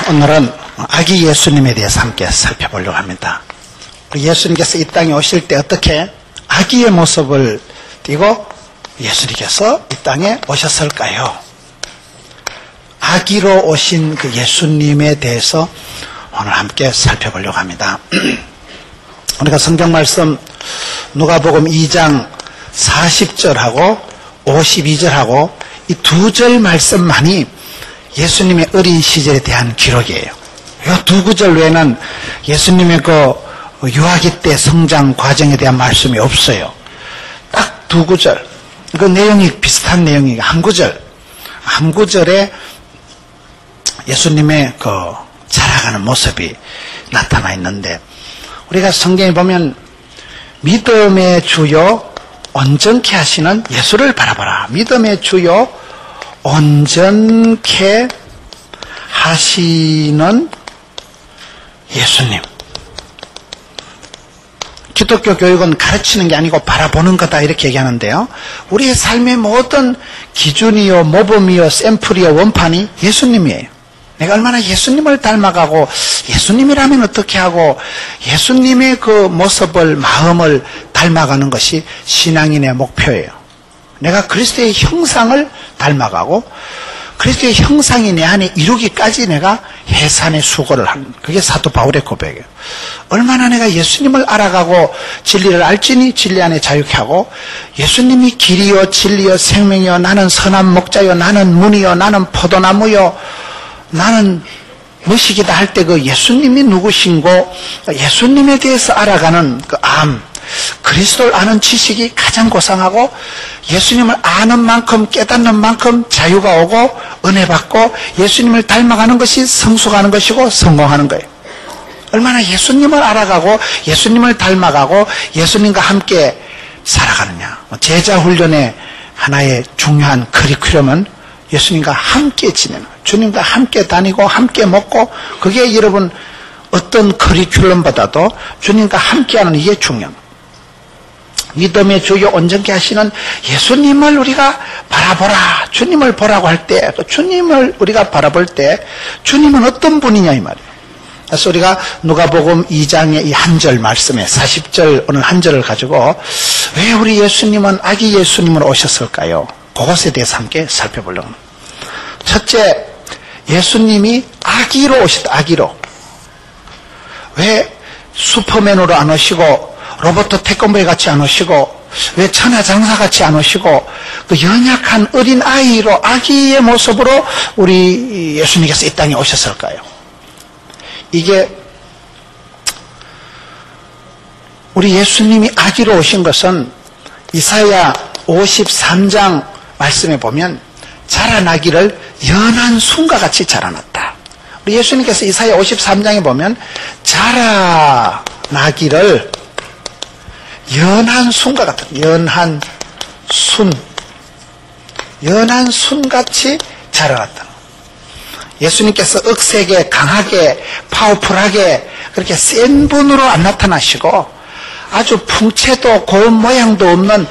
오늘은 아기 예수님에 대해서 함께 살펴보려고 합니다. 예수님께서 이 땅에 오실 때 어떻게 아기의 모습을 띠고 예수님께서 이 땅에 오셨을까요? 아기로 오신 그 예수님에 대해서 오늘 함께 살펴보려고 합니다. 우리가 성경 말씀 누가복음 2장 40절하고 52절하고 이 두 절 말씀만이 예수님의 어린 시절에 대한 기록이에요. 이 두 구절 외에는 예수님의 그 유아기 때 성장 과정에 대한 말씀이 없어요. 딱 두 구절. 그 내용이 비슷한 내용이 한 구절에 예수님의 그 자라가는 모습이 나타나 있는데, 우리가 성경에 보면 믿음의 주요 온전케 하시는 예수를 바라봐라. 믿음의 주요 온전케 하시는 예수님. 기독교 교육은 가르치는 게 아니고 바라보는 거다 이렇게 얘기하는데요. 우리의 삶의 모든 기준이요 모범이요 샘플이요 원판이 예수님이에요. 내가 얼마나 예수님을 닮아가고 예수님이라면 어떻게 하고 예수님의 그 모습을 마음을 닮아가는 것이 신앙인의 목표예요. 내가 그리스도의 형상을 닮아가고 그리스도의 형상이 내 안에 이루기까지 내가 해산의 수고를 하는, 그게 사도 바울의 고백이에요. 얼마나 내가 예수님을 알아가고 진리를 알지니 진리 안에 자유케 하고, 예수님이 길이요 진리요 생명이요 나는 선한 목자요 나는 문이요 나는 포도나무요 나는 무엇이기다 할 때 그 예수님이 누구신고 예수님에 대해서 알아가는 그 그리스도를 아는 지식이 가장 고상하고, 예수님을 아는 만큼 깨닫는 만큼 자유가 오고 은혜 받고 예수님을 닮아가는 것이 성숙하는 것이고 성공하는 거예요. 얼마나 예수님을 알아가고 예수님을 닮아가고 예수님과 함께 살아가느냐. 제자 훈련의 하나의 중요한 커리큘럼은 예수님과 함께 지내는, 주님과 함께 다니고 함께 먹고, 그게 여러분 어떤 커리큘럼보다도 주님과 함께하는 이게 중요합니다. 믿음의 주요 온전케 하시는 예수님을 우리가 바라보라. 주님을 보라고 할 때, 주님을 우리가 바라볼 때 주님은 어떤 분이냐 이 말이에요. 그래서 우리가 누가복음 2장의 이 한 절 말씀에 40절 오늘 한 절을 가지고 왜 우리 예수님은 아기 예수님으로 오셨을까요? 그것에 대해서 함께 살펴보려고 합니다. 첫째, 예수님이 아기로 오셨다. 아기로. 왜 슈퍼맨으로 안 오시고 로버트 태권브이 같이 안 오시고 왜 천하장사 같이 안 오시고 그 연약한 어린 아이로 아기의 모습으로 우리 예수님께서 이 땅에 오셨을까요? 이게 우리 예수님이 아기로 오신 것은 이사야 53장 말씀에 보면 자라나기를 연한 순과 같이 자라났다. 우리 예수님께서 이사야 53장에 보면 자라나기를 연한 순과 같은, 연한 순같이 자라났다. 예수님께서 억세게 강하게 파워풀하게 그렇게 센 분으로 안 나타나시고 아주 풍채도 고운 모양도 없는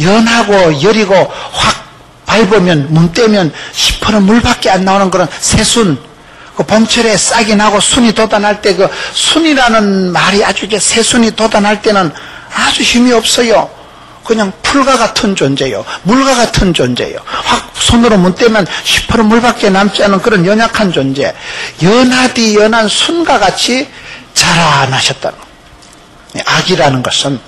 연하고 여리고 확 밟으면 눈 떼면 시퍼런 물밖에 안 나오는 그런 새순, 그 봄철에 싹이 나고 순이 돋아날 때 그 순이라는 말이 아주 이게 새순이 돋아날 때는 아주 힘이 없어요. 그냥 풀과 같은 존재예요. 물과 같은 존재예요. 확 손으로 문 떼면 시퍼런 물밖에 남지 않은 그런 연약한 존재. 연하디 연한 순과 같이 자라나셨다는 거예요. 아기라는 것은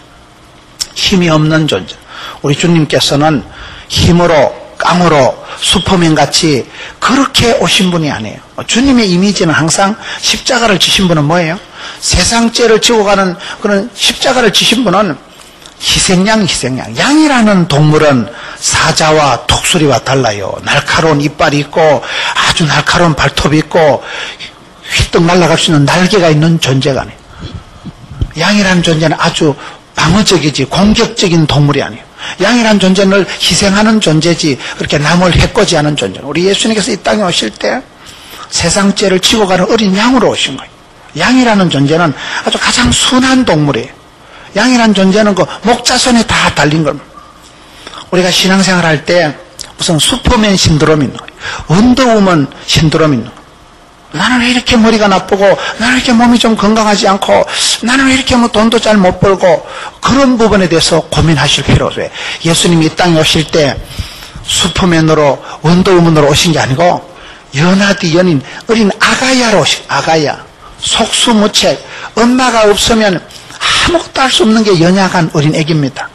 힘이 없는 존재. 우리 주님께서는 힘으로 깡으로 슈퍼맨같이 그렇게 오신 분이 아니에요. 주님의 이미지는 항상 십자가를 지신 분은 뭐예요? 세상 죄를 지고 가는 그런 십자가를 지신 분은 희생양. 양이라는 동물은 사자와 독수리와 달라요. 날카로운 이빨이 있고 아주 날카로운 발톱이 있고 휘떡 날아갈 수 있는 날개가 있는 존재가 아니에요. 양이라는 존재는 아주 방어적이지 공격적인 동물이 아니에요. 양이라는 존재는 희생하는 존재지 그렇게 남을 해코지하는 존재. 우리 예수님께서 이 땅에 오실 때 세상 죄를 지고 가는 어린 양으로 오신 거예요. 양이라는 존재는 아주 가장 순한 동물이에요. 양이라는 존재는 그 목자손에 다 달린 겁니다. 우리가 신앙생활 할 때 무슨 슈퍼맨 신드롬이 있는 거예요. 원더우먼 신드롬이 있는 거예요. 나는 왜 이렇게 머리가 나쁘고, 나는 왜 이렇게 몸이 좀 건강하지 않고, 나는 왜 이렇게 뭐 돈도 잘 못 벌고, 그런 부분에 대해서 고민하실 필요 없어요. 예수님이 이 땅에 오실 때 슈퍼맨으로, 원더우먼으로 오신 게 아니고, 연하디 연인, 어린 아가야로 오신, 아가야. 속수무책, 엄마가 없으면 아무것도 할 수 없는 게 연약한 어린 애기입니다.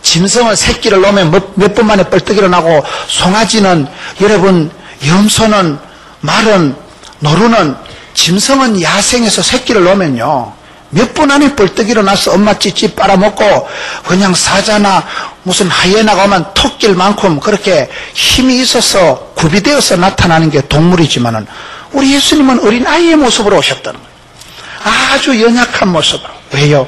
짐승은 새끼를 놓으면 몇 분 만에 뻘떡 일어나고, 송아지는, 여러분, 염소는, 말은, 노루는, 짐승은 야생에서 새끼를 놓으면요, 몇 분 안에 뻘떡 일어나서 엄마 찌찌 빨아먹고, 그냥 사자나 무슨 하이에나가 오면 토끼만큼 그렇게 힘이 있어서 구비되어서 나타나는 게 동물이지만은, 우리 예수님은 어린아이의 모습으로 오셨다는 거예요. 아주 연약한 모습으로. 왜요?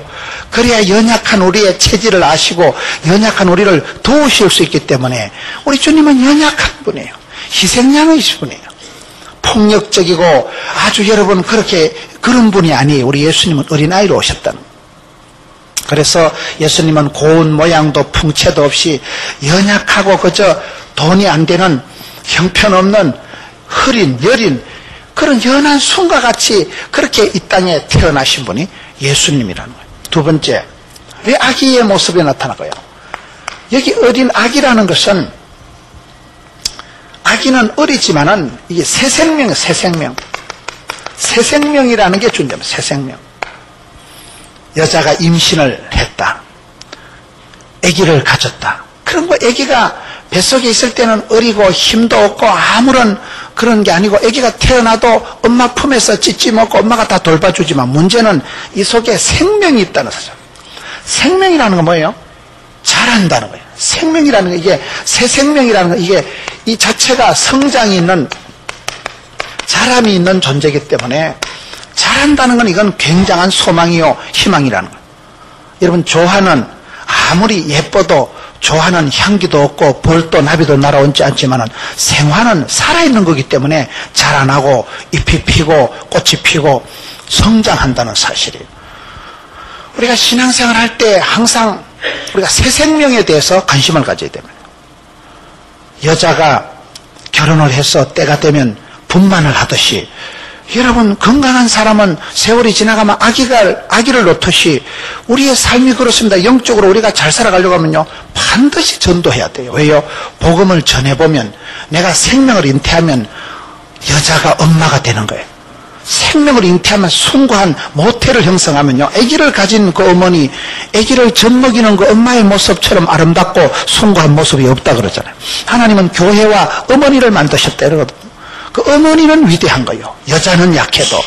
그래야 연약한 우리의 체질을 아시고 연약한 우리를 도우실 수 있기 때문에 우리 주님은 연약한 분이에요. 희생양이신 분이에요. 폭력적이고 아주 여러분 그런 분이 아니에요. 우리 예수님은 어린아이로 오셨다는 거예요. 그래서 예수님은 고운 모양도 풍채도 없이 연약하고 그저 돈이 안 되는 형편없는 흐린 여린 그런 연한 순과 같이 그렇게 이 땅에 태어나신 분이 예수님이라는 거예요. 두 번째, 왜 아기의 모습이 나타나고요? 여기 어린 아기라는 것은, 아기는 어리지만은 이게 새 생명이에요. 새 생명. 새 생명이라는 게 존재합니다. 새 생명. 여자가 임신을 했다. 아기를 가졌다. 그런 거 아기가 뱃속에 있을 때는 어리고 힘도 없고 아무런 그런 게 아니고 아기가 태어나도 엄마 품에서 찢지 먹고 엄마가 다 돌봐주지만 문제는 이 속에 생명이 있다는 거죠. 생명이라는 건 뭐예요? 자란다는 거예요. 생명이라는 거, 이게 새 생명이라는 거, 이게 이 자체가 성장이 있는, 자람이 있는 존재이기 때문에 자란다는 건 이건 굉장한 소망이요 희망이라는 거예요. 여러분, 조화는 아무리 예뻐도 조화는 향기도 없고 벌도 나비도 날아오지 않지만은 생화는 살아있는 거기 때문에 자라나고 잎이 피고 꽃이 피고 성장한다는 사실이에요. 우리가 신앙생활 할 때 항상 우리가 새 생명에 대해서 관심을 가져야 됩니다. 여자가 결혼을 해서 때가 되면 분만을 하듯이 여러분, 건강한 사람은 세월이 지나가면 아기를 놓듯이 우리의 삶이 그렇습니다. 영적으로 우리가 잘 살아가려고 하면요, 반드시 전도해야 돼요. 왜요? 복음을 전해보면, 내가 생명을 잉태하면 여자가 엄마가 되는 거예요. 생명을 잉태하면 숭고한 모태를 형성하면요, 아기를 가진 그 어머니, 아기를 젖먹이는 그 엄마의 모습처럼 아름답고 숭고한 모습이 없다 그러잖아요. 하나님은 교회와 어머니를 만드셨다 이러거든요. 그 어머니는 위대한 거예요. 여자는 약해도.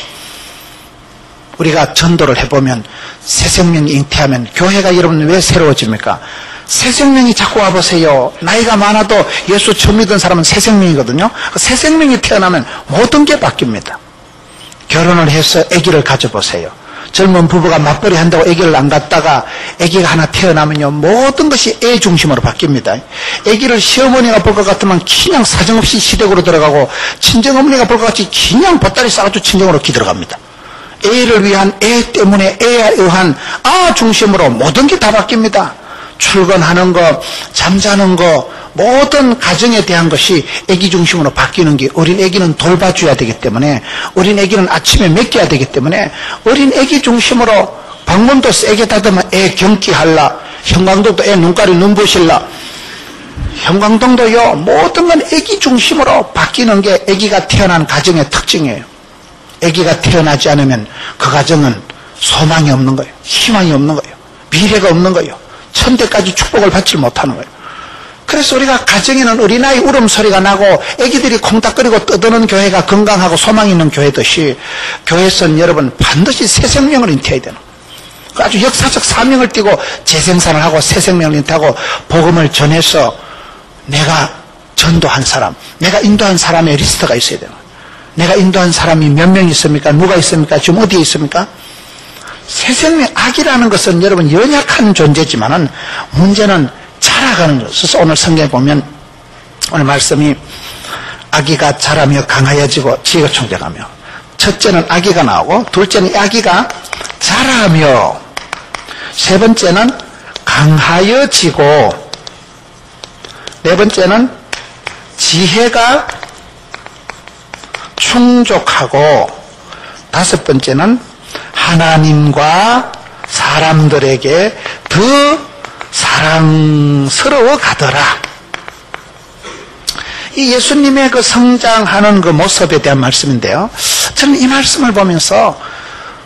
우리가 전도를 해보면 새 생명이 잉태하면 교회가 여러분 왜 새로워집니까? 새 생명이 자꾸 와보세요. 나이가 많아도 예수 처음 믿은 사람은 새 생명이거든요. 새 생명이 태어나면 모든 게 바뀝니다. 결혼을 해서 아기를 가져보세요. 젊은 부부가 맞벌이 한다고 아기를 안 갖다가 아기가 하나 태어나면요, 모든 것이 애 중심으로 바뀝니다. 아기를 시어머니가 볼 것 같으면 그냥 사정없이 시댁으로 들어가고, 친정어머니가 볼 것 같이 그냥 보따리 싸가지고 친정으로 기들어갑니다. 애를 위한, 애 때문에 애에 의한 중심으로 모든 게 다 바뀝니다. 출근하는 거, 잠자는 거, 모든 가정에 대한 것이 아기 중심으로 바뀌는 게, 어린 아기는 돌봐줘야 되기 때문에, 어린 아기는 아침에 먹여야 되기 때문에 어린 아기 중심으로 방문도 세게 닫으면 애 경기할라, 형광등도 애 눈가리 눈부실라, 형광등도요, 모든 건 아기 중심으로 바뀌는 게 아기가 태어난 가정의 특징이에요. 아기가 태어나지 않으면 그 가정은 소망이 없는 거예요. 희망이 없는 거예요. 미래가 없는 거예요. 천대까지 축복을 받지 못하는 거예요. 그래서 우리가 가정에는 어린아이 울음소리가 나고 아기들이 콩닥거리고 떠드는 교회가 건강하고 소망이 있는 교회듯이, 교회에서는 여러분 반드시 새 생명을 잉태해야 되는 거예요. 아주 역사적 사명을 띠고 재생산을 하고 새 생명을 잉태하고 복음을 전해서 내가 전도한 사람, 내가 인도한 사람의 리스트가 있어야 되는 거예요. 내가 인도한 사람이 몇 명 있습니까? 누가 있습니까? 지금 어디에 있습니까? 새 생명, 아기라는 것은 여러분 연약한 존재지만은 문제는 자라가는 것. 그래서 오늘 성경에 보면, 오늘 말씀이 아기가 자라며 강하여지고 지혜가 충족하며, 첫째는 아기가 나오고, 둘째는 아기가 자라며, 세 번째는 강하여지고, 네 번째는 지혜가 충족하고, 다섯 번째는 하나님과 사람들에게 더 사랑스러워 가더라. 이 예수님의 그 성장하는 그 모습에 대한 말씀인데요. 저는 이 말씀을 보면서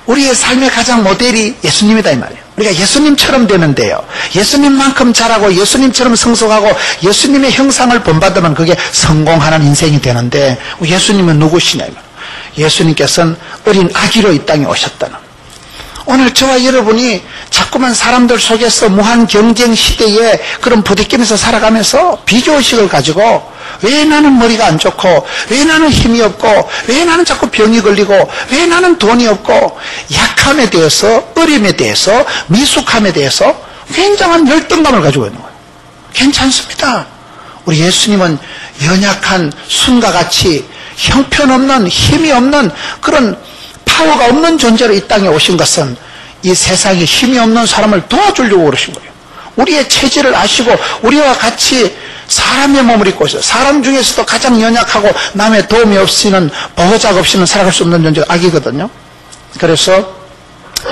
우리의 삶의 가장 모델이 예수님이다 이 말이에요. 우리가 예수님처럼 되는데요. 예수님만큼 자라고 예수님처럼 성숙하고 예수님의 형상을 본받으면 그게 성공하는 인생이 되는데, 예수님은 누구시냐 이 말이에요. 예수님께서는 어린 아기로 이 땅에 오셨다는. 오늘 저와 여러분이 자꾸만 사람들 속에서 무한 경쟁 시대에 그런 부대끼면서 살아가면서 비교의식을 가지고, 왜 나는 머리가 안 좋고, 왜 나는 힘이 없고, 왜 나는 자꾸 병이 걸리고, 왜 나는 돈이 없고, 약함에 대해서, 어림에 대해서, 미숙함에 대해서 굉장한 열등감을 가지고 있는 거예요. 괜찮습니다. 우리 예수님은 연약한 순과 같이 형편없는, 힘이 없는, 그런 파워가 없는 존재로 이 땅에 오신 것은 이 세상에 힘이 없는 사람을 도와주려고 그러신 거예요. 우리의 체질을 아시고 우리와 같이 사람의 몸을 입고 있어요. 사람 중에서도 가장 연약하고 남의 도움이 없이는, 보호자가 없이는 살아갈 수 없는 존재가 아기거든요. 그래서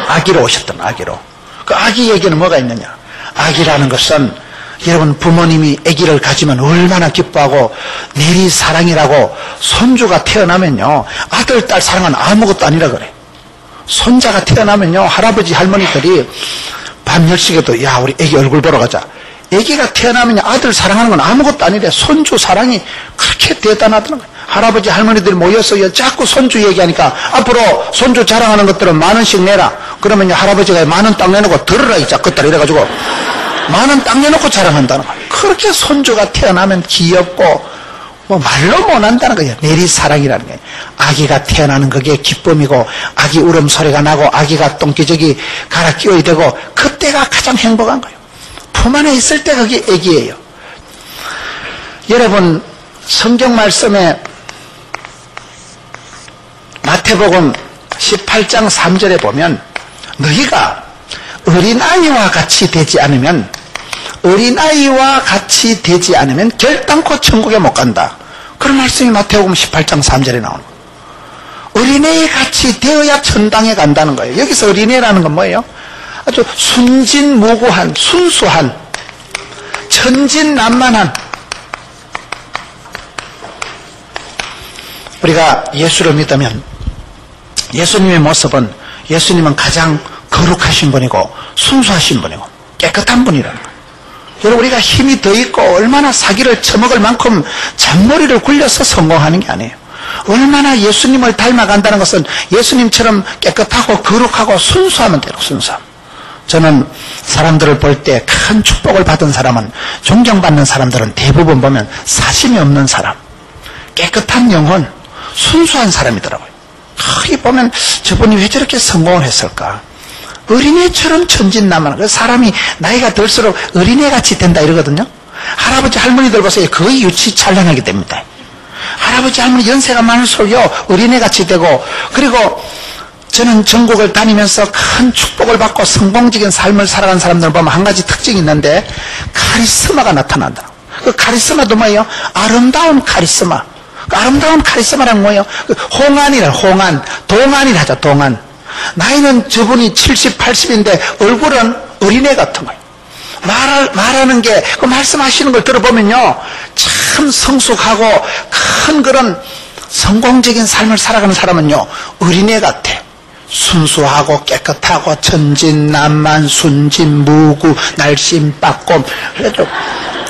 아기로 오셨던, 아기로. 그 아기 얘기는 뭐가 있느냐. 아기라는 것은 여러분, 부모님이 아기를 가지면 얼마나 기뻐하고 내리사랑이라고. 손주가 태어나면요, 아들, 딸 사랑은 아무것도 아니라 그래. 손자가 태어나면요, 할아버지, 할머니들이 밤 10시에도 야, 우리 아기 얼굴 보러 가자. 아기가 태어나면 아들 사랑하는 건 아무것도 아니래. 손주 사랑이 그렇게 대단하다는 거예요. 할아버지, 할머니들이 모여서 자꾸 손주 얘기하니까 앞으로 손주 자랑하는 것들은 10,000원씩 내라. 그러면요, 할아버지가 10,000원 딱 내놓고 들어라, 이 짝것들. 이래가지고 10,000원 딱 내놓고 자랑한다는 거예요. 그렇게 손주가 태어나면 귀엽고, 뭐 말로 못한다는 거예요. 내리사랑이라는 거예요. 아기가 태어나는 그게 기쁨이고, 아기 울음소리가 나고, 아기가 똥기저기 갈아 끼워야 되고, 그때가 가장 행복한 거예요. 품 안에 있을 때 그게 아기예요. 여러분, 성경 말씀에 마태복음 18장 3절에 보면, 너희가 어린아이와 같이 되지 않으면 결단코 천국에 못 간다. 그런 말씀이 마태복음 18장 3절에 나오는 거예요. 어린애 같이 되어야 천당에 간다는 거예요. 여기서 어린애라는 건 뭐예요? 아주 순진무구한, 순수한, 천진난만한. 우리가 예수를 믿으면 예수님의 모습은, 예수님은 가장 거룩하신 분이고 순수하신 분이고 깨끗한 분이라는 거예요. 여러분, 우리가 힘이 더 있고 얼마나 사기를 처먹을 만큼 잔머리를 굴려서 성공하는 게 아니에요. 얼마나 예수님을 닮아간다는 것은 예수님처럼 깨끗하고 거룩하고 순수하면 돼요. 순수함. 저는 사람들을 볼 때 큰 축복을 받은 사람은, 존경받는 사람들은 대부분 보면 사심이 없는 사람, 깨끗한 영혼, 순수한 사람이더라고요. 거기 보면 저분이 왜 저렇게 성공을 했을까? 어린애처럼 천진난만한. 사람이 나이가 들수록 어린애같이 된다 이러거든요. 할아버지 할머니들 보세요. 거의 유치찬란하게 됩니다. 할아버지 할머니 연세가 많을수록요, 어린애같이 되고. 그리고 저는 전국을 다니면서 큰 축복을 받고 성공적인 삶을 살아가는 사람들을 보면 한 가지 특징이 있는데, 카리스마가 나타난다. 그 카리스마도 뭐예요? 아름다운 카리스마. 그 아름다운 카리스마란 뭐예요? 홍안이라, 동안이라죠, 동안. 나이는 저분이 70, 80인데 얼굴은 어린애 같은 거예요. 말하는 게, 그 말씀하시는 걸 들어보면요, 참 성숙하고 큰 그런 성공적인 삶을 살아가는 사람은요, 어린애 같아. 순수하고 깨끗하고 천진난만, 순진무구, 날씬빠꼼. 그래도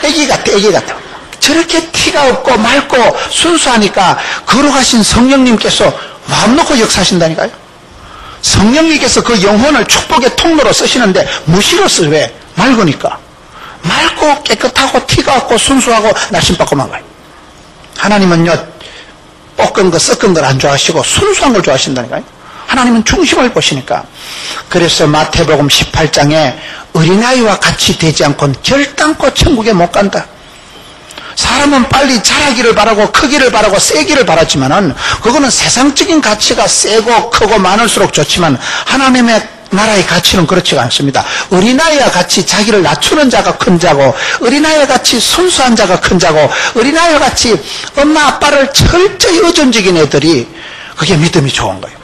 애기 같아, 애기 같아. 저렇게 티가 없고 맑고 순수하니까 거룩하신 성령님께서 마음 놓고 역사하신다니까요. 성령님께서 그 영혼을 축복의 통로로 쓰시는데 무시로 쓰. 왜? 맑으니까. 맑고 깨끗하고 티가 없고 순수하고 날씬빠꼼한 거예요. 하나님은요, 볶은 거 섞은 걸 안 좋아하시고 순수한 걸 좋아하신다니까요. 하나님은 중심을 보시니까. 그래서 마태복음 18장에 어린아이와 같이 되지 않고는 결단코 천국에 못 간다. 사람은 빨리 자라기를 바라고 크기를 바라고 세기를 바랐지만은, 그거는 세상적인 가치가 세고 크고 많을수록 좋지만, 하나님의 나라의 가치는 그렇지가 않습니다. 어린아이와 같이 자기를 낮추는 자가 큰 자고, 어린아이와 같이 순수한 자가 큰 자고, 어린아이와 같이 엄마 아빠를 철저히 의존적인 애들이 그게 믿음이 좋은 거예요.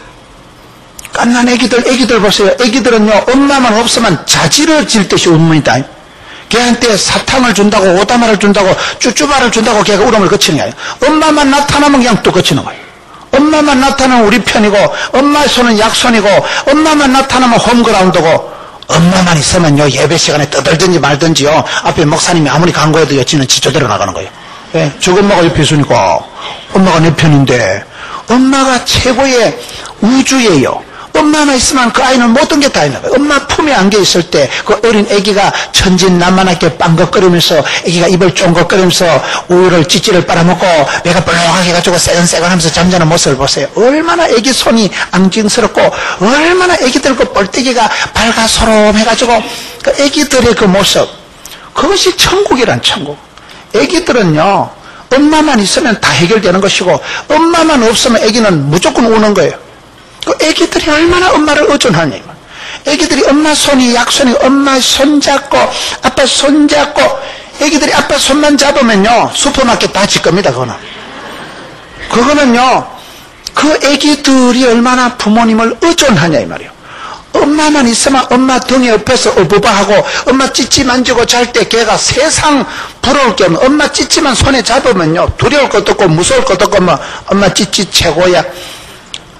깐난 애기들 보세요. 애기들은요, 엄마만 없으면 자지러질 듯이 웁니다. 걔한테 사탕을 준다고, 오다마를 준다고, 쭈쭈바를 준다고 걔가 울음을 그치는 거예요. 엄마만 나타나면 그냥 또 그치는 거예요. 엄마만 나타나면 우리 편이고, 엄마의 손은 약손이고, 엄마만 나타나면 홈그라운드고, 엄마만 있으면요, 예배 시간에 떠들든지 말든지요, 앞에 목사님이 아무리 강구해도 지는 지조대로 나가는 거예요. 왜? 저거 엄마가 옆에 있으니까, 엄마가 내 편인데, 엄마가 최고의 우주예요. 엄마만 있으면 그 아이는 모든 게 다 있는 거예요. 엄마 품에 안겨 있을 때 그 어린 아기가 천진난만하게 빵긋거리면서, 아기가 입을 쫑긋거리면서 우유를 찌찌를 빨아먹고 배가 뻘렁하게 해가지고 새근새근하면서 잠자는 모습을 보세요. 얼마나 아기 손이 앙증스럽고, 얼마나 아기들 그 뻘떼기가 밝아소롬해가지고 그 아기들의 그 모습, 그것이 천국이란 천국. 아기들은요, 엄마만 있으면 다 해결되는 것이고, 엄마만 없으면 아기는 무조건 우는 거예요. 그 애기들이 얼마나 엄마를 의존하냐. 애기들이 엄마 손이 약손이, 엄마 손 잡고 아빠 손 잡고, 애기들이 아빠 손만 잡으면요, 슈퍼마켓 다 질 겁니다. 그거는요, 그 애기들이 얼마나 부모님을 의존하냐 이 말이에요. 엄마만 있으면 엄마 등에 옆에서 어부바하고, 엄마 찌찌 만지고 잘 때 걔가 세상 부러울 게 없는, 엄마 찌찌만 손에 잡으면요, 두려울 것도 없고 무서울 것도 없고, 엄마 찌찌 최고야.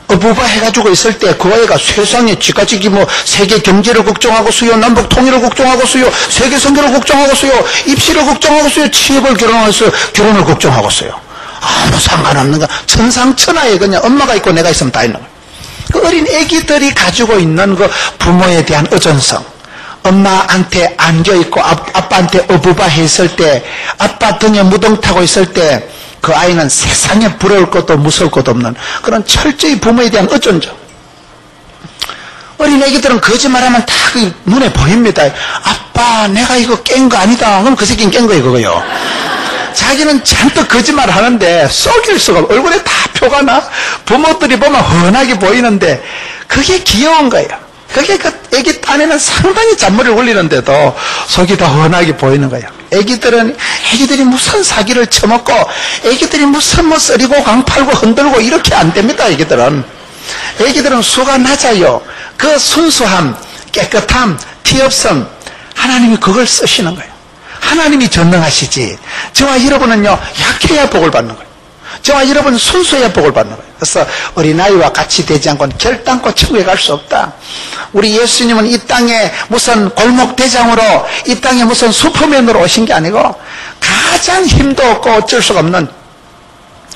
어부바 해가지고 있을 때 그 아이가 세상에 지까지 세계 경제를 걱정하고 수요, 남북 통일을 걱정하고 수요, 세계 선교를 걱정하고 수요, 입시를 걱정하고 수요, 취업을 결혼을 걱정하고 수요. 아무 상관없는 거. 천상천하에 그냥 엄마가 있고 내가 있으면 다 있는 거예요. 그 어린 애기들이 가지고 있는 그 부모에 대한 의존성. 엄마한테 안겨있고 아빠한테 어부바 했을 때, 아빠 등에 무덤 타고 있을 때 그 아이는 세상에 부러울 것도 무서울 것도 없는 그런 철저히 부모에 대한 의존적. 어린 애기들은 거짓말하면 다 눈에 보입니다. 아빠 내가 이거 깬 거 아니다. 그럼 그 새끼는 깬 거예요, 그거요. 자기는 잔뜩 거짓말 하는데 속일 수가 없어. 얼굴에 다 표가 나. 부모들이 보면 훤하게 보이는데 그게 귀여운 거예요. 그게 그 애기 딴에는 상당히 잔머리를 올리는데도 속이 다 훤하게 보이는 거예요. 애기들이 무슨 사기를 쳐먹고, 애기들이 무슨 썰이고 강팔고 흔들고 이렇게 안 됩니다. 애기들은 수가 낮아요. 그 순수함, 깨끗함, 티없음, 하나님이 그걸 쓰시는 거예요. 하나님이 전능하시지. 저와 여러분은요, 약해야 복을 받는 거예요. 저와 여러분은 순수해야 복을 받는 거예요. 그래서 어린아이와 같이 되지 않고는 결단코 천국에 갈 수 없다. 우리 예수님은 이 땅에 무슨 골목대장으로, 이 땅에 무슨 슈퍼맨으로 오신 게 아니고 가장 힘도 없고 어쩔 수가 없는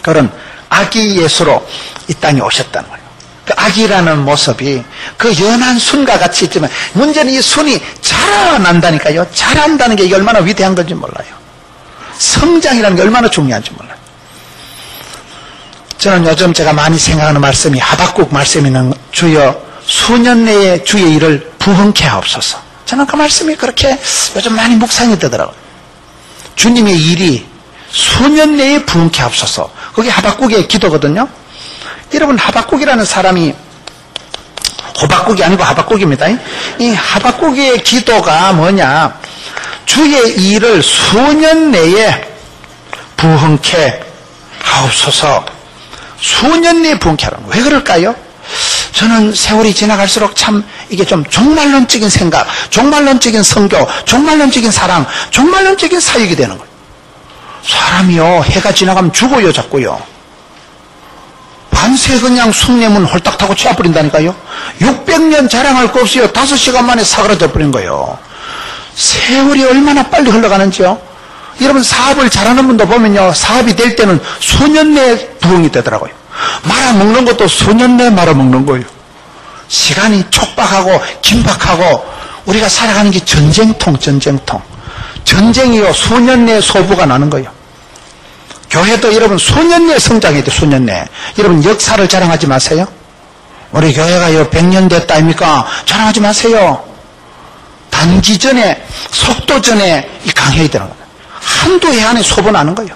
그런 아기 예수로 이 땅에 오셨다는 거예요. 그 아기라는 모습이 그 연한 순과 같이 있지만 문제는 이 순이 자라난다니까요. 자란다는 게 이게 얼마나 위대한 건지 몰라요. 성장이라는 게 얼마나 중요한지 몰라요. 저는 요즘 제가 많이 생각하는 말씀이 하박국 말씀이는 주여 수년 내에 주의 일을 부흥케 하옵소서. 저는 그 말씀이 그렇게 요즘 많이 묵상이 되더라고요. 주님의 일이 수년 내에 부흥케 하옵소서. 그게 하박국의 기도거든요. 여러분, 하박국이라는 사람이 호박국이 아니고 하박국입니다. 이 하박국의 기도가 뭐냐, 주의 일을 수년 내에 부흥케 하옵소서. 수년 내에 부흥케 하라는 거예요. 왜 그럴까요? 저는 세월이 지나갈수록 참 이게 좀 종말론적인 생각, 종말론적인 선교, 종말론적인 사랑, 종말론적인 사역이 되는 거예요. 사람이요, 해가 지나가면 죽어요, 자꾸요. 밤새 그냥 숭례문 홀딱 타고 치워버린다니까요. 600년 자랑할 거 없이요, 5시간 만에 사그라져 버린 거예요. 세월이 얼마나 빨리 흘러가는지요. 여러분, 사업을 잘하는 분도 보면요, 사업이 될 때는 수년 내에 부흥이 되더라고요. 말아먹는 것도 수년 내에 말아먹는 거예요. 시간이 촉박하고 긴박하고 우리가 살아가는 게 전쟁통. 전쟁이요, 수년 내에 소부가 나는 거예요. 교회도 여러분 수년 내에 성장해야 돼. 수년 내에. 여러분, 역사를 자랑하지 마세요. 우리 교회가요 100년 됐다 아닙니까? 자랑하지 마세요. 단기 전에, 속도 전에 강해야 되는 거예요. 한두 해 안에 소분하는 거예요.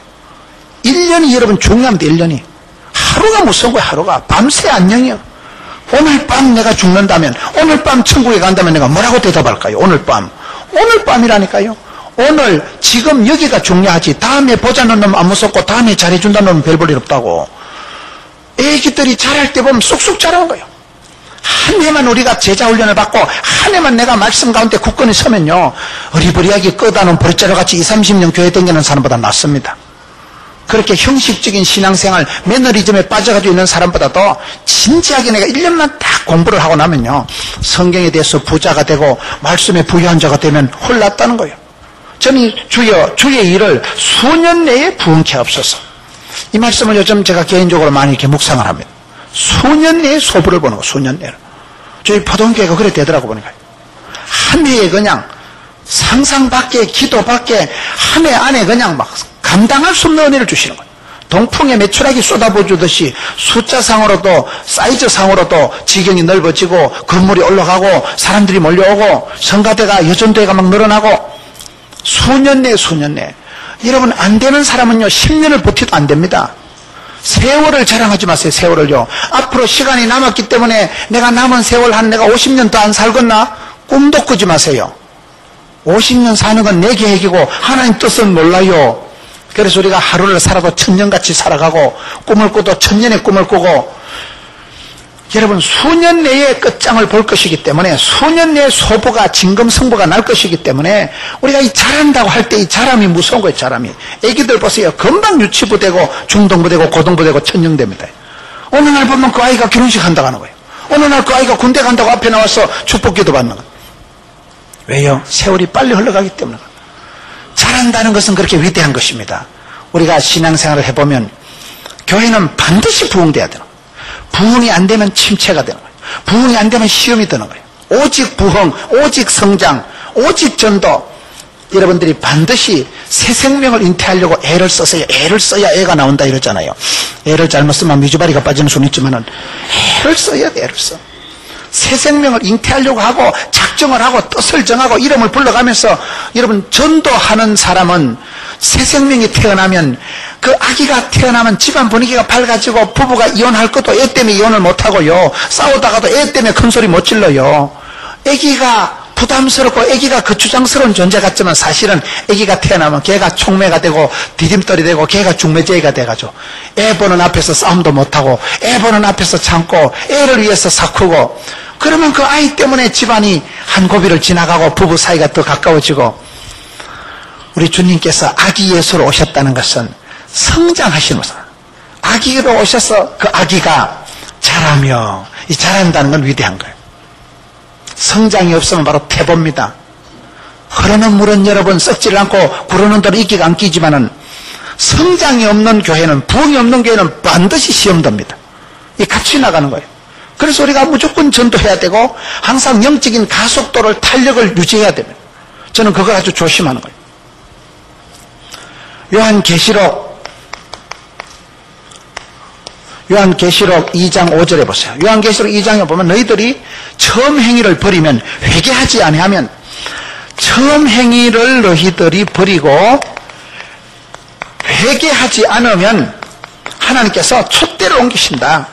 1년이 여러분 중요합니다. 1년이. 하루가 무서운 거예요. 하루가. 밤새 안녕이요. 오늘 밤 내가 죽는다면, 오늘 밤 천국에 간다면 내가 뭐라고 대답할까요? 오늘 밤이라니까요. 오늘 지금 여기가 중요하지. 다음에 보자는 놈 안 무섭고 다음에 잘해준다는 놈은 별 볼 일 없다고. 애기들이 자랄 때 보면 쑥쑥 자라는 거예요. 한 해만 우리가 제자 훈련을 받고 한 해만 내가 말씀 가운데 굳건히 서면요, 어리버리하게 끄다놓은 버릇자루같이 20, 30년 교회 다니는 사람보다 낫습니다. 그렇게 형식적인 신앙생활, 매너리즘에 빠져가지고 있는 사람보다도 진지하게 내가 1년만 딱 공부를 하고 나면요, 성경에 대해서 부자가 되고 말씀에 부유한 자가 되면 홀랐다는 거예요. 저는 주의 일을 수년 내에 부흥케 하옵소서. 이 말씀을 요즘 제가 개인적으로 많이 이렇게 묵상을 합니다. 수년 내에 소부를 보는 거, 수년 내에. 저희 포동교회가 그래 되더라고 보니까. 한 해에 그냥 상상 밖에, 기도 밖에, 한 해 안에 그냥 막 감당할 수 없는 은혜를 주시는 거예요. 동풍에 메추라기 쏟아부어주듯이 숫자상으로도 사이즈상으로도 지경이 넓어지고 건물이 올라가고 사람들이 몰려오고 성가대가, 여전도회가 막 늘어나고 수년 내에. 여러분, 안 되는 사람은요 10년을 버티도 안 됩니다. 세월을 자랑하지 마세요. 세월을요. 앞으로 시간이 남았기 때문에 내가 남은 세월 한 내가 50년 더 안 살겠나? 꿈도 꾸지 마세요. 50년 사는 건 내 계획이고 하나님 뜻은 몰라요. 그래서 우리가 하루를 살아도 1000년같이 살아가고 꿈을 꿔도 1000년의 꿈을 꾸고, 여러분, 수년 내에 끝장을 볼 것이기 때문에, 수년 내에 소부가, 진검승부가 날 것이기 때문에 우리가 이 잘한다고 할 때 이 잘함이 무서운 거예요. 잘함이. 애기들 보세요. 금방 유치부 되고 중등부 되고 고등부 되고 천령됩니다. 어느 날 보면 그 아이가 결혼식 한다고 하는 거예요. 어느 날 그 아이가 군대 간다고 앞에 나와서 축복기도 받는 거예요. 왜요? 세월이 빨리 흘러가기 때문에. 잘한다는 것은 그렇게 위대한 것입니다. 우리가 신앙생활을 해보면 교회는 반드시 부흥돼야 되는 거예요. 부흥이 안 되면 침체가 되는 거예요. 부흥이 안 되면 시험이 드는 거예요. 오직 부흥, 오직 성장, 오직 전도. 여러분들이 반드시 새 생명을 잉태하려고 애를 써서요. 애를 써야 애가 나온다 이러잖아요. 애를 잘못 쓰면 미주바리가 빠지는 수는 있지만은 애를 써야 돼, 애를 써. 새 생명을 잉태하려고 하고 작정을 하고 뜻을 정하고 이름을 불러가면서, 여러분, 전도하는 사람은 새 생명이 태어나면, 그 아기가 태어나면 집안 분위기가 밝아지고 부부가 이혼할 것도 애 때문에 이혼을 못하고요, 싸우다가도 애 때문에 큰 소리 못 질러요. 아기가 부담스럽고 아기가 거추장스러운 존재 같지만 사실은 아기가 태어나면 걔가 총매가 되고 디딤돌이 되고 걔가 중매제이가 돼가지고 애 보는 앞에서 싸움도 못하고 애 보는 앞에서 참고 애를 위해서 사쿠고, 그러면 그 아이 때문에 집안이 한 고비를 지나가고 부부 사이가 더 가까워지고. 우리 주님께서 아기 예수로 오셨다는 것은 성장하시는 것은, 아기로 오셔서 그 아기가 자라며, 이 자란다는 건 위대한 거예요. 성장이 없으면 바로 태보입니다. 흐르는 물은 여러분 썩지를 않고 구르는 대로 이끼가 안 끼지만은, 성장이 없는 교회는, 부흥이 없는 교회는 반드시 시험됩니다. 이 같이 나가는 거예요. 그래서 우리가 무조건 전도해야 되고 항상 영적인 가속도를, 탄력을 유지해야 됩니다. 저는 그걸 아주 조심하는 거예요. 요한계시록 2장 5절에 보세요. 요한계시록 2장에 보면 너희들이 처음 행위를 버리면, 회개하지 아니하면, 처음 행위를 너희들이 버리고 회개하지 않으면 하나님께서 촛대를 옮기신다.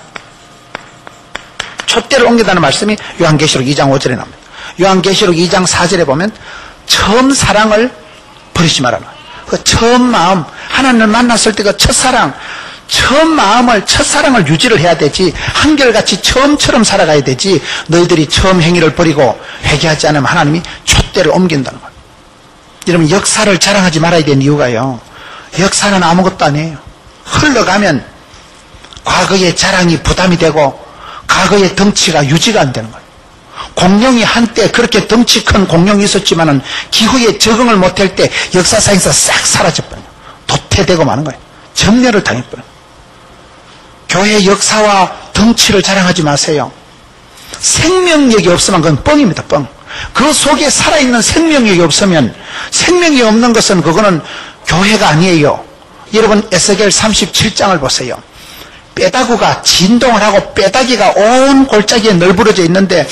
촛대를 옮긴다는 말씀이 요한계시록 2장 5절에 나옵니다. 요한계시록 2장 4절에 보면 처음 사랑을 버리지 말아라. 그 처음 마음, 하나님을 만났을 때 그 첫사랑, 처음 마음을, 첫사랑을 유지를 해야 되지, 한결같이 처음처럼 살아가야 되지, 너희들이 처음 행위를 버리고 회개하지 않으면 하나님이 촛대를 옮긴다는 거예요. 여러분, 역사를 자랑하지 말아야 되는 이유가요, 역사는 아무것도 아니에요. 흘러가면 과거의 자랑이 부담이 되고 과거의 덩치가 유지가 안 되는 거예요. 공룡이 한때 그렇게 덩치 큰 공룡이 있었지만은 기후에 적응을 못할 때 역사상에서 싹 사라져버려요. 도태되고 마는 거예요. 전멸을 당해버려요. 교회 역사와 덩치를 자랑하지 마세요. 생명력이 없으면 그건 뻥입니다. 뻥. 그 속에 살아있는 생명력이 없으면, 생명이 없는 것은 그거는 교회가 아니에요. 여러분, 에스겔 37장을 보세요. 뼈다구가 진동을 하고 뼈다귀가 온 골짜기에 널브러져 있는데,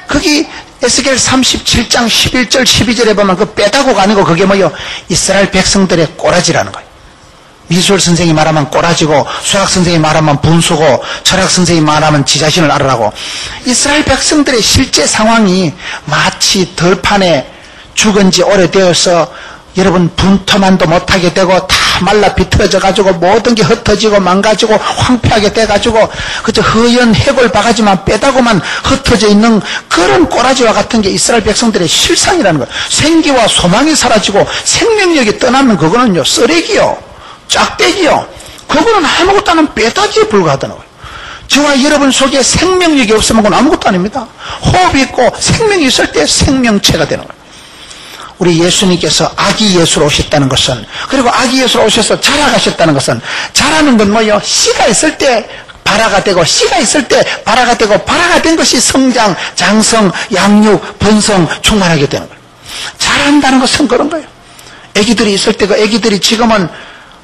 거기 에스겔 37장 11절 12절에 보면 그 뼈다구가 아니고 그게 뭐예요? 이스라엘 백성들의 꼬라지라는 거예요. 미술 선생이 말하면 꼬라지고, 수학 선생이 말하면 분수고, 철학 선생이 말하면 지 자신을 알으라고. 이스라엘 백성들의 실제 상황이 마치 들판에 죽은 지 오래되어서 여러분 분토만도 못하게 되고 다 말라 비틀어져 가지고 모든 게 흩어지고 망가지고 황폐하게 돼 가지고 그저 허연 해골 바가지만 빼다고만 흩어져 있는 그런 꼬라지와 같은 게 이스라엘 백성들의 실상이라는 거예요. 생기와 소망이 사라지고 생명력이 떠나면 그거는요 쓰레기요, 짝대기요, 그거는 아무것도 안 하는 빼다기에 불과하다는 거예요. 저와 여러분 속에 생명력이 없으면 그건 아무것도 아닙니다. 호흡이 있고 생명이 있을 때 생명체가 되는 거예요. 우리 예수님께서 아기 예수로 오셨다는 것은, 그리고 아기 예수로 오셔서 자라가셨다는 것은, 자라는 건 뭐예요? 씨가 있을 때 발화가 되고, 씨가 있을 때 발화가 되고, 발화가 된 것이 성장, 장성, 양육, 번성, 충만하게 되는 거예요. 자란다는 것은 그런 거예요. 아기들이 있을 때 그 아기들이 지금은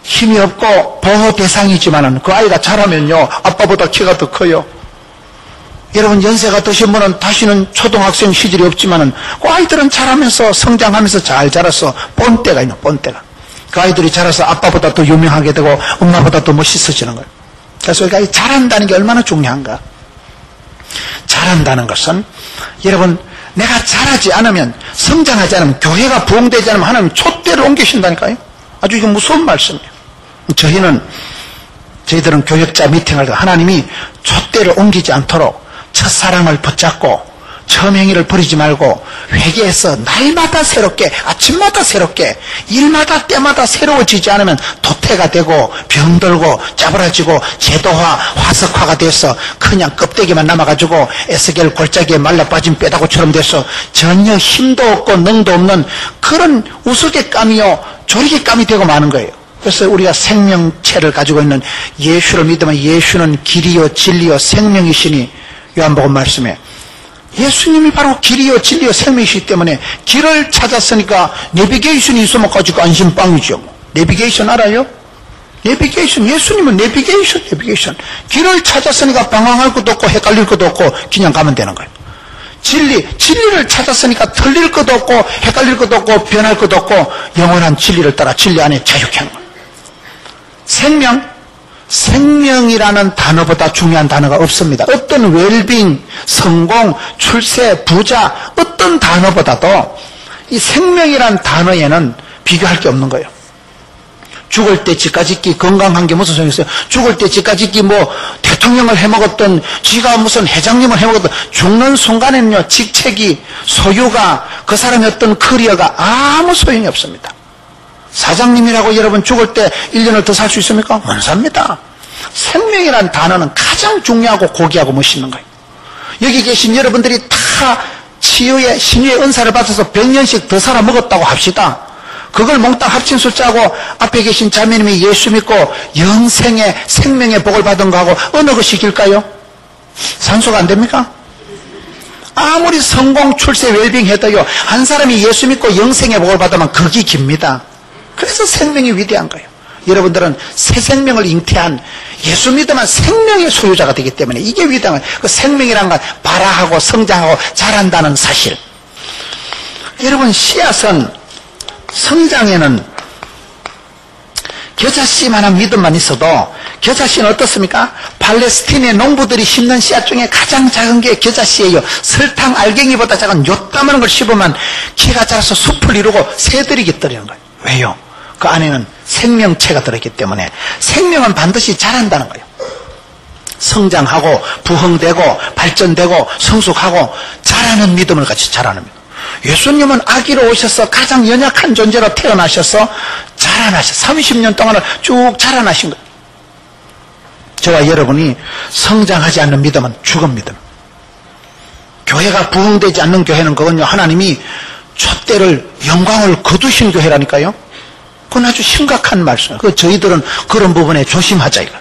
힘이 없고 보호 대상이지만은 그 아이가 자라면요 아빠보다 키가 더 커요. 여러분 연세가 드신 분은 다시는 초등학생 시절이 없지만은 그 아이들은 자라면서 성장하면서 잘 자라서 본때가 있는 본때가, 그 아이들이 자라서 아빠보다 더 유명하게 되고 엄마보다 더 멋있어지는 거예요. 그래서 그 아이 자란다는 게 얼마나 중요한가. 자란다는 것은 여러분 내가 자라지 않으면, 성장하지 않으면, 교회가 부흥되지 않으면 하나님 촛대를 옮기신다니까요. 아주 이거 무서운 말씀이에요. 저희들은 교역자 미팅할 때 하나님이 촛대를 옮기지 않도록 첫사랑을 붙잡고 처음 행위를 버리지 말고 회개해서 날마다 새롭게, 아침마다 새롭게, 일마다 때마다 새로워지지 않으면 도태가 되고 병들고 짜부라지고 제도화, 화석화가 돼서 그냥 껍데기만 남아가지고 에스겔 골짜기에 말라빠진 뼈다구처럼 돼서 전혀 힘도 없고 능도 없는 그런 우스갯감이요 조리개감이 되고 마는 거예요. 그래서 우리가 생명체를 가지고 있는 예수를 믿으면 예수는 길이요 진리요 생명이시니, 요한복음 말씀에 예수님이 바로 길이요 진리요 생명이시기 때문에 길을 찾았으니까 내비게이션이 있으면 가지고 안심빵이죠. 내비게이션 알아요? 내비게이션, 예수님은 내비게이션. 길을 찾았으니까 방황할 것도 없고 헷갈릴 것도 없고 그냥 가면 되는 거예요. 진리를 찾았으니까 틀릴 것도 없고 헷갈릴 것도 없고 변할 것도 없고 영원한 진리를 따라 진리 안에 자유케 하는 거예요. 생명이라는 단어보다 중요한 단어가 없습니다. 어떤 웰빙, 성공, 출세, 부자, 어떤 단어보다도 이 생명이라는 단어에는 비교할 게 없는 거예요. 죽을 때 집가짓기, 건강한 게 무슨 소용이 있어요? 죽을 때 집가짓기, 대통령을 해먹었던, 지가 무슨 회장님을 해먹었던, 죽는 순간에는요, 직책이, 소유가, 그 사람의 어떤 커리어가 아무 소용이 없습니다. 사장님이라고 여러분 죽을 때 1년을 더 살 수 있습니까? 못 삽니다. 생명이라는 단어는 가장 중요하고 고귀하고 멋있는 거예요. 여기 계신 여러분들이 다 치유의 신유의 은사를 받아서 100년씩 더 살아 먹었다고 합시다. 그걸 몽땅 합친 숫자하고 앞에 계신 자매님이 예수 믿고 영생의 생명의 복을 받은 거하고 어느 것이 길까요? 산수가 안 됩니까? 아무리 성공, 출세, 웰빙 해도요, 한 사람이 예수 믿고 영생의 복을 받으면 그게 깁니다. 그래서 생명이 위대한 거예요. 여러분들은 새 생명을 잉태한 예수 믿으면 생명의 소유자가 되기 때문에 이게 위대한 거예요. 그 생명이란 건 발화하고 성장하고 자란다는 사실. 여러분 씨앗은 성장에는 겨자씨만한 믿음만 있어도, 겨자씨는 어떻습니까? 팔레스틴의 농부들이 심는 씨앗 중에 가장 작은 게 겨자씨예요. 설탕 알갱이보다 작은 요따만한 걸 씹으면 키가 자라서 숲을 이루고 새들이 깃들이는 거예요. 왜요? 그 안에는 생명체가 들어있기 때문에 생명은 반드시 자란다는 거예요. 성장하고 부흥되고 발전되고 성숙하고 자라는 믿음을 같이 자라는 믿음. 예수님은 아기로 오셔서 가장 연약한 존재로 태어나셔서 자라나셔 30년 동안을 쭉 자라나신 거예요. 저와 여러분이 성장하지 않는 믿음은 죽은 믿음. 교회가 부흥되지 않는 교회는 그건요, 하나님이 촛대를 영광을 거두신 교회라니까요. 그건 아주 심각한 말씀이에요. 저희들은 그런 부분에 조심하자 이거.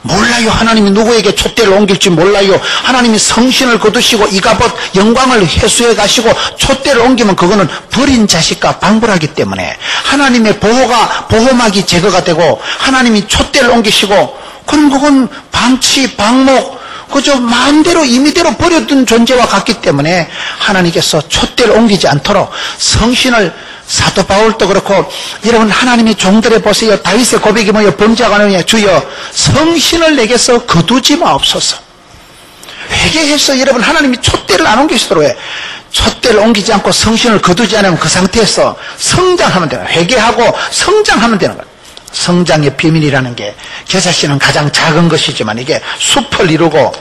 몰라요. 하나님이 누구에게 촛대를 옮길지 몰라요. 하나님이 성신을 거두시고 이가봇 영광을 회수해 가시고 촛대를 옮기면 그거는 버린 자식과 방불하기 때문에 하나님의 보호막이 제거가 되고 하나님이 촛대를 옮기시고 그럼 그건 방치, 방목, 그저 마음대로 임의대로 버려둔 존재와 같기 때문에 하나님께서 촛대를 옮기지 않도록 성신을 사도 바울도 그렇고, 여러분 하나님의 종들에 보세요. 다윗의 고백이 뭐예요? 범죄하고 하느냐 주여 성신을 내게서 거두지 마옵소서. 회개해서 여러분 하나님이 촛대를 안 옮기시도록 해. 촛대를 옮기지 않고 성신을 거두지 않으면 그 상태에서 성장하면 되는 거예요. 회개하고 성장하면 되는 거예요. 성장의 비밀이라는 게 겨자씨는 가장 작은 것이지만 이게 숲을 이루고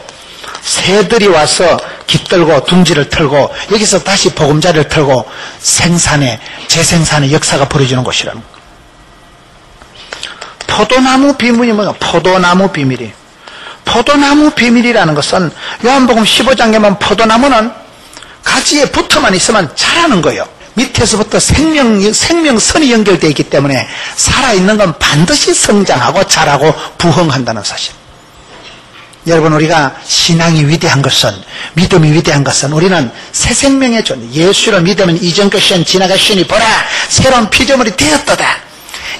새들이 와서 깃들고 둥지를 털고 여기서 다시 보금자리를 털고 생산의 재생산의 역사가 벌어지는 곳이라는 거예요. 포도나무 비밀이 뭐냐? 포도나무 비밀이. 포도나무 비밀이라는 것은 요한복음 15장에 보면 포도나무는 가지에 붙어만 있으면 자라는 거예요. 밑에서부터 생명선이 연결되어 있기 때문에 살아있는 건 반드시 성장하고 자라고 부흥한다는 사실. 여러분 우리가 신앙이 위대한 것은, 믿음이 위대한 것은 우리는 새 생명의 존재, 예수를 믿으면 이전 것은 지나가시니 보라 새로운 피조물이 되었도다.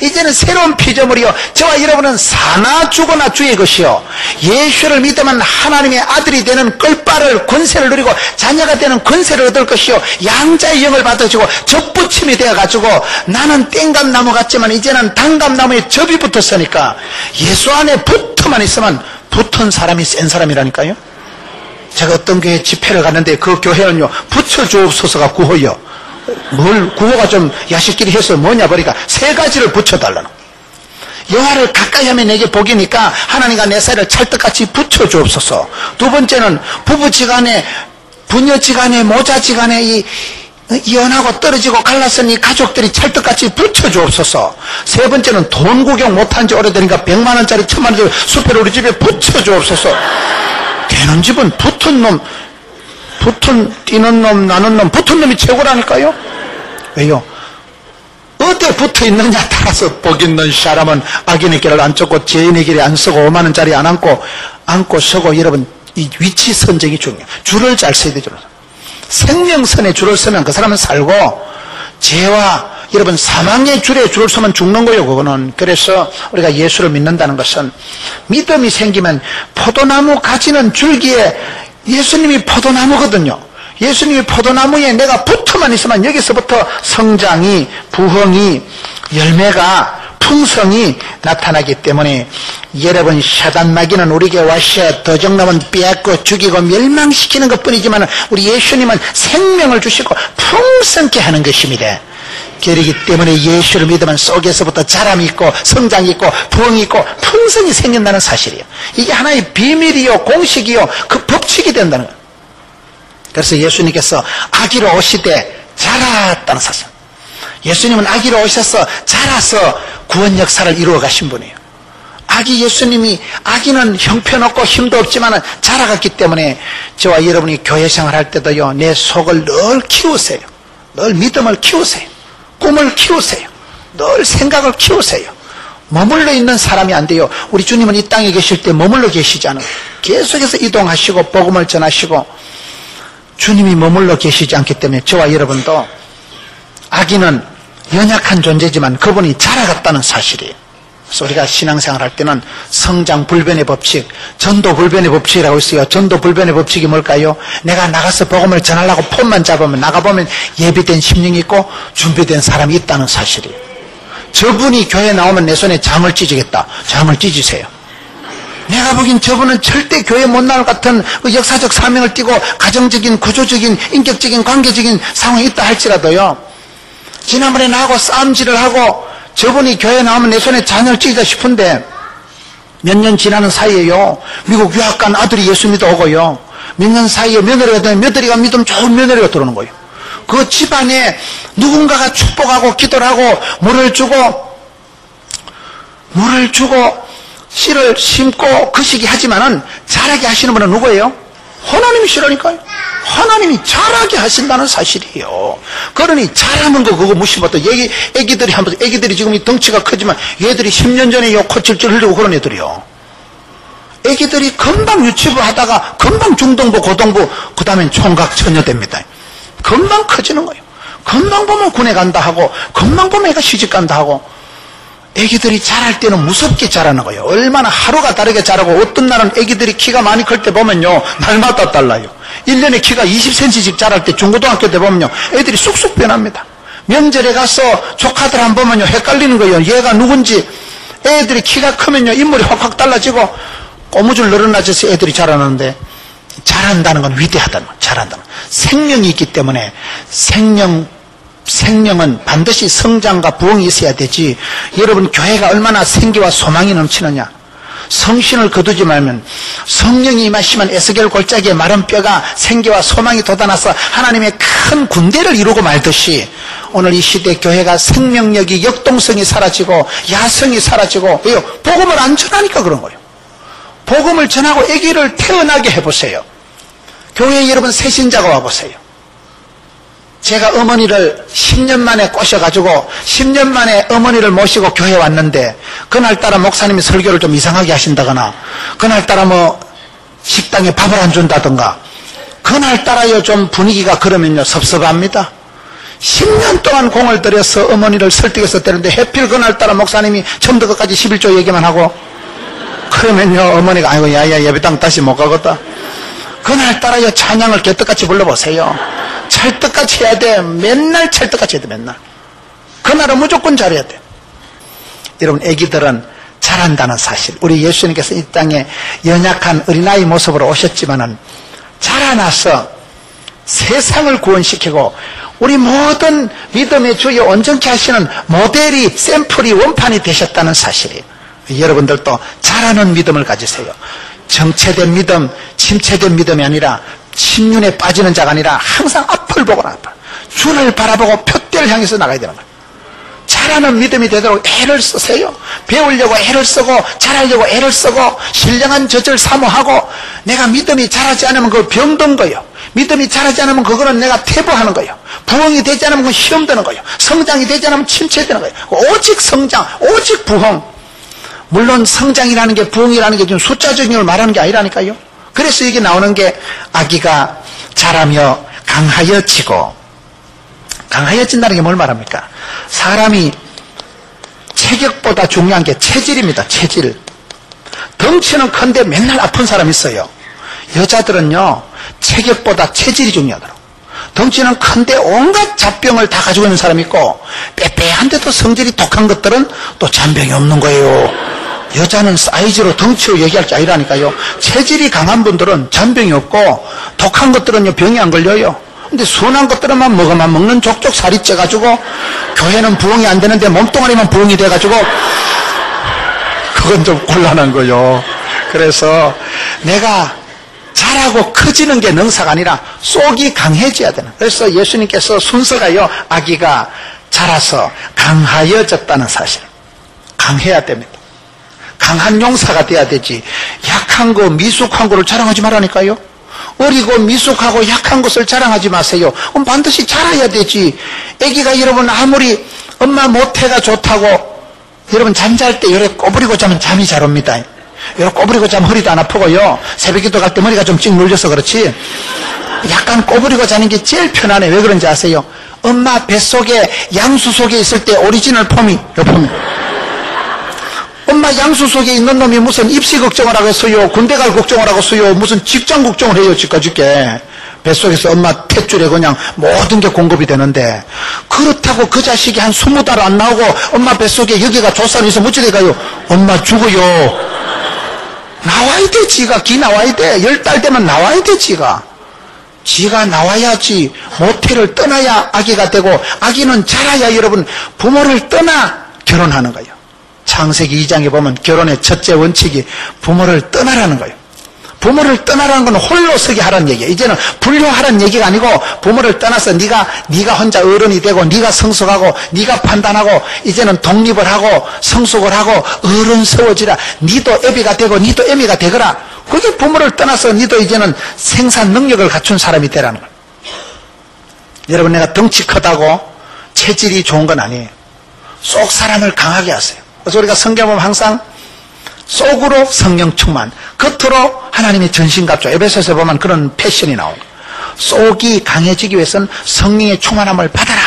이제는 새로운 피조물이요 저와 여러분은 사나 죽으나 주의 것이요 예수를 믿으면 하나님의 아들이 되는 꿀빨을 권세를 누리고 자녀가 되는 권세를 얻을 것이요 양자의 영을 받아주고 접붙임이 되어가지고 나는 땡감나무 같지만 이제는 단감나무에 접이 붙었으니까 예수 안에 붙어만 있으면 붙은 사람이 센 사람이라니까요. 제가 어떤 교회 집회를 갔는데 그 교회는요 붙여주옵소서가 구호요. 뭘 구호가 좀 야식끼리 해서 뭐냐 보니까 세 가지를 붙여달라는. 여호와를 가까이 하면 내게 복이니까 하나님과 내 사이를 찰떡같이 붙여주옵소서. 두 번째는 부부지간에 부녀지간에 모자지간에 이 이혼하고 떨어지고 갈랐으니 가족들이 찰떡같이 붙여주옵소서. 세 번째는 돈 구경 못한 지 오래되니까 100만 원짜리 1000만 원짜리 수표를 우리 집에 붙여주옵소서. 되는 집은 붙은 놈, 뛰는 놈, 나는 놈, 붙은 놈이 최고라니까요. 왜요? 어디에 붙어 있느냐 따라서 복 있는 사람은 악인의 길을 안 쫓고 죄인의 길에 안 서고 5만 원짜리 안 안고 서고. 여러분 이 위치 선정이 중요해요. 줄을 잘 서야 되죠. 생명선에 줄을 서면 그 사람은 살고, 죄와 여러분 사망의 줄에 줄을 서면 죽는 거예요. 그거는. 그래서 우리가 예수를 믿는다는 것은 믿음이 생기면 포도나무 가지는 줄기에 예수님이 포도나무거든요. 예수님이 포도나무에 내가 붙어만 있으면 여기서부터 성장이, 부흥이, 열매가, 풍성이 나타나기 때문에 여러분 사단 마귀는 우리에게 와서 도적놈은 빼앗고 죽이고 멸망시키는 것뿐이지만 우리 예수님은 생명을 주시고 풍성케 하는 것입니다. 그렇기 때문에 예수를 믿으면 속에서부터 자람이 있고 성장이 있고 부흥이 있고 풍성이 생긴다는 사실이에요. 이게 하나의 비밀이요 공식이요 그 법칙이 된다는 거예요. 그래서 예수님께서 아기로 오시되 자랐다는 사실. 예수님은 아기로 오셔서 자라서 구원 역사를 이루어 가신 분이에요. 아기는 형편없고 힘도 없지만 자라갔기 때문에 저와 여러분이 교회 생활할 때도요 내 속을 늘 키우세요. 늘 믿음을 키우세요. 꿈을 키우세요. 늘 생각을 키우세요. 머물러 있는 사람이 안 돼요. 우리 주님은 이 땅에 계실 때 머물러 계시지 않아요. 계속해서 이동하시고 복음을 전하시고 주님이 머물러 계시지 않기 때문에 저와 여러분도 아기는 연약한 존재지만 그분이 자라갔다는 사실이에요. 그래서 우리가 신앙생활 할 때는 성장 불변의 법칙, 전도 불변의 법칙이라고 있어요. 전도 불변의 법칙이 뭘까요? 내가 나가서 복음을 전하려고 폰만 잡으면 나가보면 예비된 심령이 있고 준비된 사람이 있다는 사실이에요. 저분이 교회에 나오면 내 손에 장을 찢으겠다. 장을 찢으세요. 내가 보기엔 저분은 절대 교회 못 나올 것 같은 그 역사적 사명을 띠고 가정적인 구조적인 인격적인 관계적인 상황이 있다 할지라도요 지난번에 나하고 싸움질을 하고 저분이 교회에 나오면 내 손에 잔을 찢다 싶은데 몇 년 지나는 사이에요 미국 유학 간 아들이 예수 믿어 오고요 몇 년 사이에 며느리가 되면 며느리가 믿음 좋은 며느리가 들어오는 거예요. 그 집안에 누군가가 축복하고 기도를 하고 물을 주고 씨를 심고 거시기 하지만은 자라게 하시는 분은 누구예요? 하나님이시라니까요. 하나님이 자라게 하신다는 사실이에요. 그러니 자라는 거 그거 무시부터 애기들이 지금 이 덩치가 크지만 얘들이 10년 전에 요 코칠질 흘리고 그런 애들이요. 애기들이 금방 유치부 하다가 금방 중등부 고등부 그 다음엔 총각 처녀 됩니다. 금방 커지는 거예요. 금방 보면 군에 간다 하고 금방 보면 애가 시집 간다 하고 애기들이 자랄 때는 무섭게 자라는 거예요. 얼마나 하루가 다르게 자라고 어떤 날은 애기들이 키가 많이 클 때 보면요 날마다 달라요. 1년에 키가 20cm씩 자랄 때 중고등학교 때 보면요 애들이 쑥쑥 변합니다. 명절에 가서 조카들 한 번 보면요, 헷갈리는 거예요. 얘가 누군지. 애들이 키가 크면요, 인물이 확확 달라지고, 고무줄 늘어나져서 애들이 자라는데, 자란다는 건 위대하다는 거예요. 자란다는 건. 생명이 있기 때문에, 생명은 반드시 성장과 부흥이 있어야 되지. 여러분, 교회가 얼마나 생기와 소망이 넘치느냐. 성신을 거두지 말면, 성령이 임하시면 에스겔 골짜기에 마른 뼈가 생기와 소망이 돋아나서 하나님의 큰 군대를 이루고 말듯이, 오늘 이 시대 교회가 생명력이, 역동성이 사라지고 야성이 사라지고, 왜요? 복음을 안 전하니까 그런 거예요. 복음을 전하고 아기를 태어나게 해보세요. 교회에 여러분 새신자가 와보세요. 제가 어머니를 10년 만에 꼬셔가지고 10년 만에 어머니를 모시고 교회에 왔는데, 그날따라 목사님이 설교를 좀 이상하게 하신다거나, 그날따라 뭐 식당에 밥을 안 준다든가, 그날따라요 좀 분위기가 그러면요 섭섭합니다. 10년 동안 공을 들여서 어머니를 설득해서 때는데 해필 그날따라 목사님이 처음부터 끝까지 11조 얘기만 하고, 그러면요 어머니가 아이고 야야 예배당 다시 못 가겠다. 그날따라요 찬양을 개떡같이 불러보세요. 찰떡같이 해야 돼. 맨날 찰떡같이 해야 돼. 맨날. 그날은 무조건 잘해야 돼. 여러분, 애기들은 자란다는 사실, 우리 예수님께서 이 땅에 연약한 어린아이 모습으로 오셨지만은 자라나서 세상을 구원시키고 우리 모든 믿음의 주여 온전케 하시는 모델이, 샘플이, 원판이 되셨다는 사실이에요. 여러분들도 자라는 믿음을 가지세요. 정체된 믿음, 침체된 믿음이 아니라, 침륜에 빠지는 자가 아니라 항상 앞을 보고 나가, 주를 바라보고 표대를 향해서 나가야 되는 거예요. 자라는 믿음이 되도록 애를 쓰세요. 배우려고 애를 쓰고, 잘하려고 애를 쓰고, 신령한 젖을 사모하고. 내가 믿음이 자라지 않으면 그거 병든 거예요. 믿음이 자라지 않으면 그거는 내가 퇴보하는 거예요. 부흥이 되지 않으면 그건 시험 드는 거예요. 성장이 되지 않으면 침체되는 거예요. 오직 성장, 오직 부흥. 물론 성장이라는 게, 부흥이라는 게 좀 숫자적인 걸 말하는 게 아니라니까요. 그래서 여기 나오는 게, 아기가 자라며 강하여지고, 강하여진다는 게 뭘 말합니까? 사람이 체격보다 중요한 게 체질입니다. 체질. 덩치는 큰데 맨날 아픈 사람 있어요. 여자들은요 체격보다 체질이 중요하더라고요. 덩치는 큰데 온갖 잡병을 다 가지고 있는 사람이 있고, 빼빼한데도 성질이 독한 것들은 또 잔병이 없는 거예요. 여자는 사이즈로, 덩치로 얘기할 게 아니라니까요. 체질이 강한 분들은 잔병이 없고, 독한 것들은요 병이 안 걸려요. 근데 순한 것들만 먹으면 먹는 족족 살이 쪄가지고 교회는 부흥이 안 되는데 몸뚱아리만 부흥이 돼가지고, 그건 좀 곤란한 거요. 그래서 내가 자라고 커지는 게 능사가 아니라 속이 강해져야 되는. 그래서 예수님께서 순서가요, 아기가 자라서 강하여졌다는 사실. 강해야 됩니다. 강한 용사가 돼야 되지, 약한 거, 미숙한 거를 자랑하지 말라니까요. 어리고 미숙하고 약한 것을 자랑하지 마세요. 그럼 반드시 자라야 되지. 아기가 여러분 아무리 엄마 모태가 좋다고, 여러분 잠잘 때 이렇게 꼬부리고 자면 잠이 잘 옵니다. 이렇게 꼬부리고 자면 허리도 안 아프고요, 새벽기도 갈 때 머리가 좀 찍 눌려서 그렇지, 약간 꼬부리고 자는 게 제일 편안해. 왜 그런지 아세요? 엄마 뱃속에, 양수 속에 있을 때 오리지널 폼이, 요 폼이, 엄마 양수 속에 있는 놈이 무슨 입시 걱정을 하겠어요, 군대 갈 걱정을 하겠어요, 무슨 직장 걱정을 해요. 집까짓게 뱃속에서 엄마 탯줄에 그냥 모든 게 공급이 되는데, 그렇다고 그 자식이 한 20달 안 나오고 엄마 뱃속에 여기가 조산이 있어 무지개 가요. 엄마 죽어요. 나와야 돼. 지가 기 나와야 돼. 10달 되면 나와야 돼. 지가 나와야지. 모태를 떠나야 아기가 되고, 아기는 자라야 여러분 부모를 떠나 결혼하는 거예요. 창세기 2장에 보면 결혼의 첫째 원칙이 부모를 떠나라는 거예요. 부모를 떠나라는 건 홀로 서게 하라는 얘기예요. 이제는 분류하라는 얘기가 아니고, 부모를 떠나서 네가 혼자 어른이 되고, 네가 성숙하고, 네가 판단하고, 이제는 독립을 하고 성숙을 하고 어른스러워지라. 네도 애비가 되고 네도 애미가 되거라. 그게 부모를 떠나서 네도 이제는 생산 능력을 갖춘 사람이 되라는 거예요. 여러분, 내가 덩치 크다고 체질이 좋은 건 아니에요. 속 사람을 강하게 하세요. 그래서 우리가 성경 보면 항상 속으로 성령 충만, 겉으로 하나님의 전신갑주, 에베소서에 보면 그런 패션이 나오고, 속이 강해지기 위해서는 성령의 충만함을 받아라.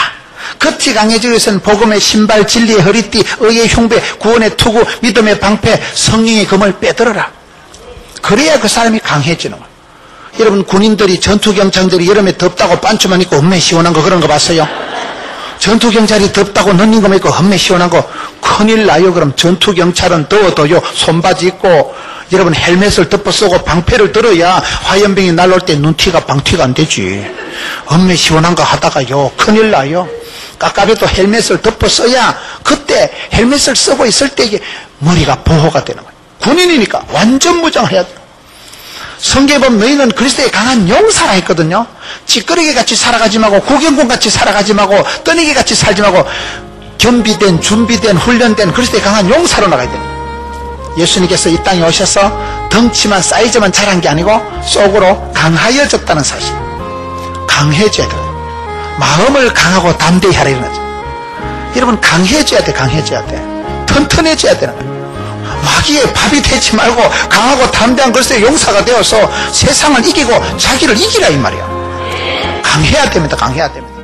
겉이 강해지기 위해서는 복음의 신발, 진리의 허리띠, 의의 흉배, 구원의 투구, 믿음의 방패, 성령의 검을 빼들어라. 그래야 그 사람이 강해지는 거예요. 여러분, 군인들이, 전투경찰들이 여름에 덥다고 반추만 입고 엄매 시원한 거, 그런 거 봤어요? 전투경찰이 덥다고 넣는 거 입고 험매 시원한 거 큰일 나요. 그럼 전투경찰은 더워도요 손바지 입고 여러분 헬멧을 덮어 쓰고 방패를 들어야 화염병이 날아올 때 눈티가 방티가 안 되지. 험매 시원한 거 하다가요 큰일 나요. 깝깝해도 헬멧을 덮어 써야 그때 헬멧을 쓰고 있을 때 이게 머리가 보호가 되는 거예요. 군인이니까 완전 무장해야 돼요. 성경에 보면 너희는 그리스도의 강한 용사라 했거든요. 찌끄러기 같이 살아가지 말고 구경꾼 같이 살아가지 말고 떠내기 같이 살지 말고 겸비된 준비된 훈련된 그리스도의 강한 용사로 나가야 됩니다. 예수님께서 이 땅에 오셔서 덩치만 사이즈만 자란 게 아니고 속으로 강하여졌다는 사실. 강해져야 돼요. 마음을 강하고 담대히 하라 이런 거죠. 여러분 강해져야 돼. 강해져야 돼. 튼튼해져야 되는 거예요. 마귀의 밥이 되지 말고 강하고 담대한 그리스도의 용사가 되어서 세상을 이기고 자기를 이기라 이 말이야. 강해야 됩니다. 강해야 됩니다.